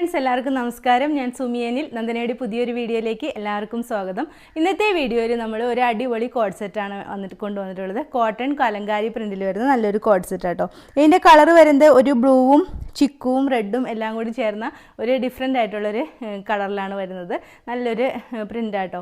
Friends എല്ലാവർക്കും നമസ്കാരം. ഞാൻ സുമിയനിൽ നന്ദനയുടെ പുതിയൊരു വീഡിയോയിലേക്ക് എല്ലാവർക്കും സ്വാഗതം. ഇന്നത്തെ വീഡിയോയിൽ നമ്മൾ ഒരു അടിപൊളി കോഡ് സെറ്റാണ് കൊണ്ടുവന്നിട്ടുള്ളത്. കോട്ടൺ കലങ്കാരി പ്രിൻറ്റിൽ വരുന്ന നല്ലൊരു കോഡ് സെറ്റ് ആട്ടോ. ഇതിൻ്റെ കളർ വരുന്നത് ഒരു ബ്ലൂവും ചിക്കുവും റെഡും എല്ലാം കൂടി ചേർന്ന ഒരു ഡിഫറെൻ്റ് ആയിട്ടുള്ളൊരു കളറിലാണ് വരുന്നത്. നല്ലൊരു പ്രിൻ്റാട്ടോ,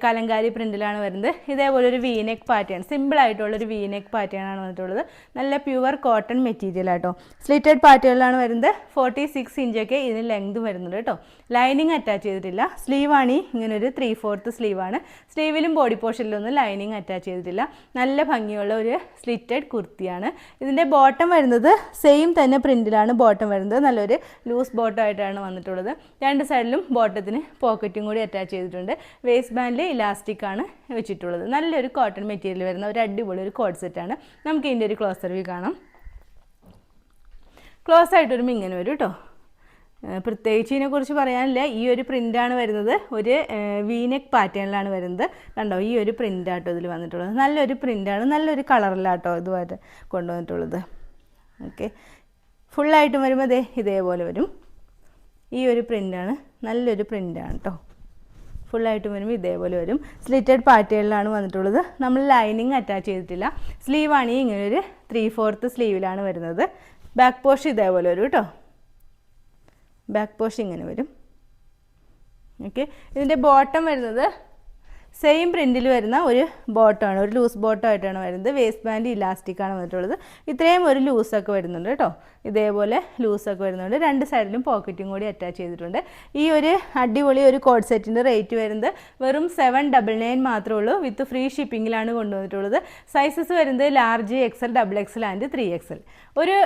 കലങ്കാരി പ്രിൻറ്റിലാണ് വരുന്നത്. ഇതേപോലെ ഒരു വീനെക്ക് പാറ്റേൺ, സിമ്പിളായിട്ടുള്ളൊരു വീനെക്ക് പാറ്റേൺ ആണ് വന്നിട്ടുള്ളത്. നല്ല പ്യുവർ കോട്ടൺ മെറ്റീരിയൽ ആട്ടോ. സ്ലിറ്റഡ് പാറ്റേണിലാണ് വരുന്നത്. 46 ഇഞ്ചൊക്കെ ഇതിന് ലെങ്ത് വരുന്നുണ്ട് കേട്ടോ. ലൈനിങ് അറ്റാച്ച് ചെയ്തിട്ടില്ല. സ്ലീവാണ് ഇങ്ങനെ ഒരു 3/4 സ്ലീവാണ്. സ്ലീവിലും ബോഡി പോർഷനിലൊന്നും ലൈനിങ് അറ്റാച്ച് ചെയ്തിട്ടില്ല. നല്ല ഭംഗിയുള്ള ഒരു സ്ലിറ്റഡ് കുർത്തിയാണ്. ഇതിൻ്റെ ബോട്ടം വരുന്നത് സെയിം തന്നെ പ്രിൻറ്റിലാണ് ബോട്ടം വരുന്നത്. നല്ലൊരു ലൂസ് ബോട്ടം ആയിട്ടാണ് വന്നിട്ടുള്ളത്. രണ്ട് സൈഡിലും ബോട്ടത്തിന് പോക്കറ്റും കൂടി അറ്റാച്ച് ചെയ്തിട്ടുണ്ട്. വേസ്റ്റ് ബാൻഡിൽ ഇലാസ്റ്റിക് ആണ് വെച്ചിട്ടുള്ളത്. നല്ലൊരു കോട്ടൺ മെറ്റീരിയൽ വരുന്ന ഒരു അടിപൊളി ഒരു കോഡ് സെറ്റാണ്. നമുക്ക് ഇതിൻ്റെ ഒരു ക്ലോസർ വ്യൂ കാണാം. ക്ലോസ് ആയിട്ട് വരുമ്പോൾ ഇങ്ങനെ വരും കേട്ടോ. പ്രത്യേകിച്ച് ഇതിനെക്കുറിച്ച് പറയാനില്ല. ഈ ഒരു പ്രിൻ്റാണ് വരുന്നത്. ഒരു വീനെക്ക് പാറ്റേണിലാണ് വരുന്നത്. കണ്ടോ, ഈ ഒരു പ്രിൻ്റാട്ടോ ഇതിൽ വന്നിട്ടുള്ളത്. നല്ലൊരു പ്രിൻ്റാണ്, നല്ലൊരു കളറിലാട്ടോ ഇതുമായിട്ട് കൊണ്ടുവന്നിട്ടുള്ളത്. ഓക്കെ, ഫുള്ളായിട്ടും വരുമ്പോൾ ഇതേപോലെ വരും. ഈ ഒരു പ്രിൻ്റാണ്, നല്ലൊരു പ്രിൻ്റാണ് കേട്ടോ. ഫുള്ളായിട്ടും വരുമ്പോൾ ഇതേപോലെ വരും. സ്ലിറ്റഡ് പാറ്റേണിലാണ് വന്നിട്ടുള്ളത്. നമ്മൾ ലൈനിങ് അറ്റാച്ച് ചെയ്തിട്ടില്ല. സ്ലീവാണ് ഇങ്ങനെ ഒരു 3/4 സ്ലീവിലാണ് വരുന്നത്. ബാക്ക് പോർഷൻ ഇതേപോലെ വരും കേട്ടോ. ബാക്ക് പോർഷൻ ഇങ്ങനെ വരും. ഓക്കെ, ഇതിൻ്റെ ബോട്ടം വരുന്നത് സെയിം പ്രിൻറ്റിൽ വരുന്ന ഒരു ബോട്ടമാണ്, ഒരു ലൂസ് ബോട്ടം ആയിട്ടാണ് വരുന്നത്. വേസ്റ്റ് ബാൻഡ് ഇലാസ്റ്റിക്കാണ് വന്നിട്ടുള്ളത്. ഇത്രയും ഒരു ലൂസൊക്കെ വരുന്നുണ്ട് കേട്ടോ. ഇതേപോലെ ലൂസൊക്കെ വരുന്നുണ്ട്. രണ്ട് സൈഡിലും പോക്കറ്റും കൂടി അറ്റാച്ച് ചെയ്തിട്ടുണ്ട്. ഈ ഒരു അടിപൊളി ഒരു കോഡ് സെറ്റിൻ്റെ റേറ്റ് വരുന്നത് വെറും 799 മാത്രമേ ഉള്ളൂ. വിത്ത് ഫ്രീ ഷിപ്പിങ്ങിലാണ് കൊണ്ടുവന്നിട്ടുള്ളത്. സൈസസ് വരുന്നത് large, XL, XXL and 3XL. ഒരു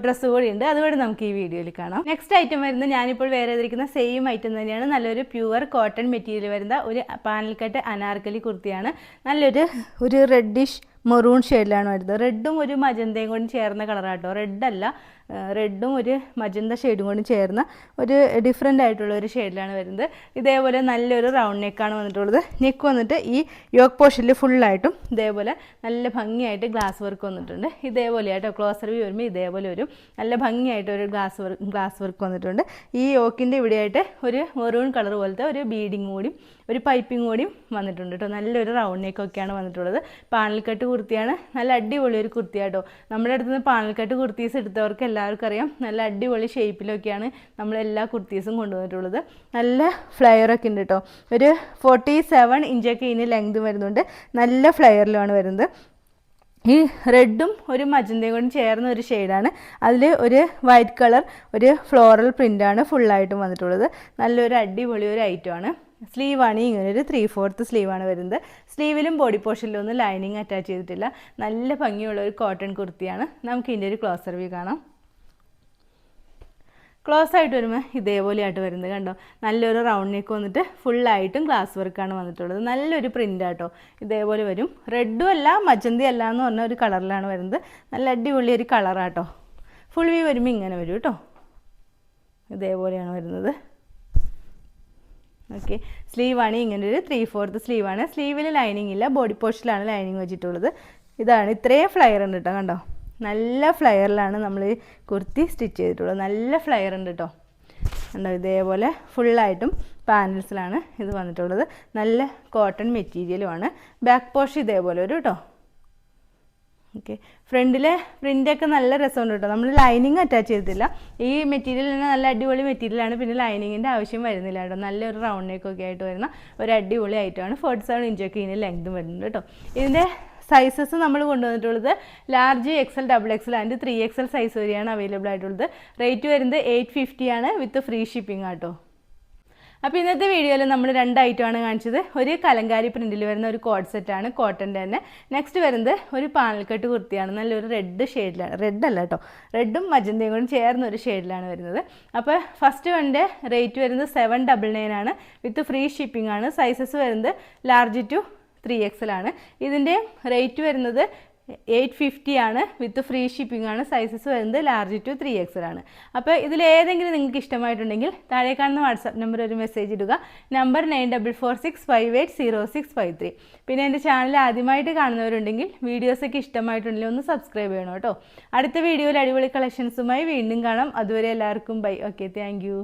ഡ്രസ്സ് കൂടി ഉണ്ട്, അതുകൂടി നമുക്ക് ഈ വീഡിയോയിൽ കാണാം. നെക്സ്റ്റ് ഐറ്റം വരുന്നത് ഞാനിപ്പോൾ വേറെ ചെയ്തിരിക്കുന്ന സെയിം ഐറ്റം തന്നെയാണ്. നല്ലൊരു പ്യുവർ കോട്ടൺ മെറ്റീരിയൽ വരുന്ന ഒരു പാനൽ കട്ട് അനാർക്കലി കുർത്തിയാണ്. നല്ലൊരു റെഡിഷ് മെറൂൺ ഷെയ്ഡിലാണ് വരുന്നത്. റെഡും ഒരു മജന്തയും കൂടി ചേർന്ന കളറാട്ടോ. റെഡല്ല, റെഡും ഒരു മജന്ത ഷെയ്ഡും കൂടി ചേർന്ന ഒരു ഡിഫറെൻ്റ് ആയിട്ടുള്ള ഒരു ഷെയ്ഡിലാണ് വരുന്നത്. ഇതേപോലെ നല്ലൊരു റൗണ്ട് നെക്കാണ് വന്നിട്ടുള്ളത്. നെക്ക് വന്നിട്ട് ഈ യോക്ക് പോർഷനിൽ ഫുള്ളായിട്ടും ഇതേപോലെ നല്ല ഭംഗിയായിട്ട് ഗ്ലാസ് വർക്ക് വന്നിട്ടുണ്ട്. ഇതേപോലെയായിട്ടോ ക്ലോസർ വ്യൂ വരുമ്പോൾ ഇതേപോലെ വരും. നല്ല ഭംഗിയായിട്ട് ഒരു ഗ്ലാസ് വർക്ക് വന്നിട്ടുണ്ട്. ഈ യോക്കിൻ്റെ ഇവിടെയായിട്ട് ഒരു മെറൂൺ കളർ പോലത്തെ ഒരു ബീഡിങ് കൂടിയും ഒരു പൈപ്പിംഗ് കൂടിയും വന്നിട്ടുണ്ട് കേട്ടോ. നല്ലൊരു റൗണ്ട് നെക്കൊക്കെയാണ് വന്നിട്ടുള്ളത്. പാനൽ കട്ട് കുർത്തിയാണ്. നല്ല അടിപൊളി ഒരു കുർത്തിയാട്ടോ. നമ്മുടെ അടുത്ത് നിന്ന് പാനൽ കട്ട് കുർത്തീസ് എടുത്തവർക്ക് എല്ലാവർക്കും അറിയാം, നല്ല അടിപൊളി ഷേപ്പിലൊക്കെയാണ് നമ്മളെല്ലാ കുർത്തീസും കൊണ്ടുവന്നിട്ടുള്ളത്. നല്ല ഫ്ലെയറൊക്കെ ഉണ്ട് കേട്ടോ. ഒരു 47 ഇഞ്ചൊക്കെ ഇതിന് ലെങ്ത് വരുന്നുണ്ട്. നല്ല ഫ്ലെയറിലാണ് വരുന്നത്. ഈ റെഡും ഒരു മജന്തയും കൂടി ചേർന്ന ഒരു ഷെയ്ഡാണ്. അതിൽ ഒരു വൈറ്റ് കളർ ഒരു ഫ്ലോറൽ പ്രിൻ്റാണ് ഫുള്ളായിട്ടും വന്നിട്ടുള്ളത്. നല്ലൊരു അടിപൊളി ഒരു ഐറ്റമാണ്. സ്ലീവാണ് ഇങ്ങനെ ഒരു 3/4 സ്ലീവാണ് വരുന്നത്. സ്ലീവിലും ബോഡി പോർഷനിലൊന്നും ലൈനിങ് അറ്റാച്ച് ചെയ്തിട്ടില്ല. നല്ല ഭംഗിയുള്ള ഒരു കോട്ടൺ കുർത്തിയാണ്. നമുക്ക് ഇതിൻ്റെ ഒരു ക്ലോസർ വ്യൂ കാണാം. ക്ലോസ് ആയിട്ട് വരുമ്പോൾ ഇതേപോലെയായിട്ട് വരുന്നത് കണ്ടോ. നല്ലൊരു റൗണ്ട് നെക്ക് വന്നിട്ട് ഫുള്ളായിട്ടും ഗ്ലാസ് വർക്കാണ് വന്നിട്ടുള്ളത്. നല്ലൊരു പ്രിൻ്റാട്ടോ. ഇതേപോലെ വരും. റെഡും അല്ല മജന്തി അല്ല എന്ന് പറഞ്ഞ ഒരു കളറിലാണ് വരുന്നത്. നല്ല അടിപൊളി ഒരു കളറാട്ടോ. ഫുൾ വ്യൂ വരുമ്പോൾ ഇങ്ങനെ വരും കേട്ടോ. ഇതേപോലെയാണ് വരുന്നത്. ഓക്കെ, സ്ലീവാണ് ഇങ്ങനെ ഒരു 3/4 സ്ലീവാണ്. സ്ലീവിൽ ലൈനിങ് ഇല്ല, ബോഡി പോർഷനിലാണ് ലൈനിങ് വെച്ചിട്ടുള്ളത്. ഇതാണ്, ഇത്രയും ഫ്ലെയർ ഉണ്ട് കേട്ടോ. കണ്ടോ, നല്ല ഫ്ലെയറിലാണ് നമ്മൾ ഈ കുർത്തി സ്റ്റിച്ച് ചെയ്തിട്ടുള്ളത്. നല്ല ഫ്ലെയർ ഉണ്ട് കേട്ടോ. കണ്ടോ, ഇതേപോലെ ഫുള്ളായിട്ടും പാനൽസിലാണ് ഇത് വന്നിട്ടുള്ളത്. നല്ല കോട്ടൺ മെറ്റീരിയലുമാണ്. ബാക്ക് പോർഷൻ ഇതേപോലെ ഒരു കേട്ടോ. ഓക്കെ, ഫ്രണ്ടിലെ പ്രിൻ്റൊക്കെ നല്ല രസമുണ്ട് കേട്ടോ. നമ്മൾ ലൈനിങ് അറ്റാച്ച് ചെയ്തിട്ടില്ല. ഈ മെറ്റീരിയൽ തന്നെ നല്ല അടിപൊളി മെറ്റീരിയലാണ്. പിന്നെ ലൈനിങ്ങിൻ്റെ ആവശ്യം വരുന്നില്ല കേട്ടോ. നല്ലൊരു റൗണ്ട് നെക്കൊക്കെ ആയിട്ട് വരുന്ന ഒരു അടിപൊളി ഐറ്റമാണ്. 47 ഇഞ്ചൊക്കെ ഇതിന് ലെങ്തും വരുന്നുണ്ട് കേട്ടോ. ഇതിൻ്റെ സൈസസ് നമ്മൾ കൊണ്ടുവന്നിട്ടുള്ളത് large, XL, XXL and 3XL size വരെയാണ് അവൈലബിൾ ആയിട്ടുള്ളത്. റേറ്റ് വരുന്നത് 850 ആണ് വിത്ത് ഫ്രീ ഷിപ്പിംഗ് ആട്ടോ. അപ്പോൾ ഇന്നത്തെ വീഡിയോയിൽ നമ്മൾ രണ്ട് ഐറ്റമാണ് കാണിച്ചത്. ഒരു കലങ്കാരി പ്രിൻറ്റിൽ വരുന്ന ഒരു കോഡ് സെറ്റാണ്, കോട്ടൻ്റെ തന്നെ. നെക്സ്റ്റ് വരുന്നത് ഒരു പാനൽ കട്ട് കുർത്തിയാണ്. നല്ലൊരു റെഡ് ഷെയ്ഡിലാണ്, റെഡ് അല്ല കേട്ടോ, റെഡും മജന്തയും കൂടി ചേർന്ന ഒരു ഷെയ്ഡിലാണ് വരുന്നത്. അപ്പോൾ ഫസ്റ്റ് വണ്ണിൻ്റെ റേറ്റ് വരുന്നത് 799 ആണ് വിത്ത് ഫ്രീ ഷിപ്പിംഗ് ആണ്. സൈസസ് വരുന്നത് ലാർജ് ടു 3XL ആണ്. ഇതിൻ്റെ റേറ്റ് വരുന്നത് 850 ആണ് വിത്ത് ഫ്രീ ഷിപ്പിംഗ് ആണ്. സൈസസ് വരുന്നത് ലാർജ് ടു 3XL ആണ്. അപ്പോൾ ഇതിലേതെങ്കിലും നിങ്ങൾക്ക് ഇഷ്ടമായിട്ടുണ്ടെങ്കിൽ താഴെ കാണുന്ന വാട്സാപ്പ് നമ്പർ ഒരു മെസ്സേജ് ഇടുക. നമ്പർ 9446580653. പിന്നെ എൻ്റെ ചാനൽ ആദ്യമായിട്ട് കാണുന്നവരുണ്ടെങ്കിൽ വീഡിയോസൊക്കെ ഇഷ്ടമായിട്ടുണ്ടെങ്കിൽ ഒന്ന് സബ്സ്ക്രൈബ് ചെയ്യണം കേട്ടോ. അടുത്ത വീഡിയോയിൽ അടിപൊളി കളക്ഷൻസുമായി വീണ്ടും കാണാം. അതുവരെ എല്ലാവർക്കും ബൈ. Okay, thank you.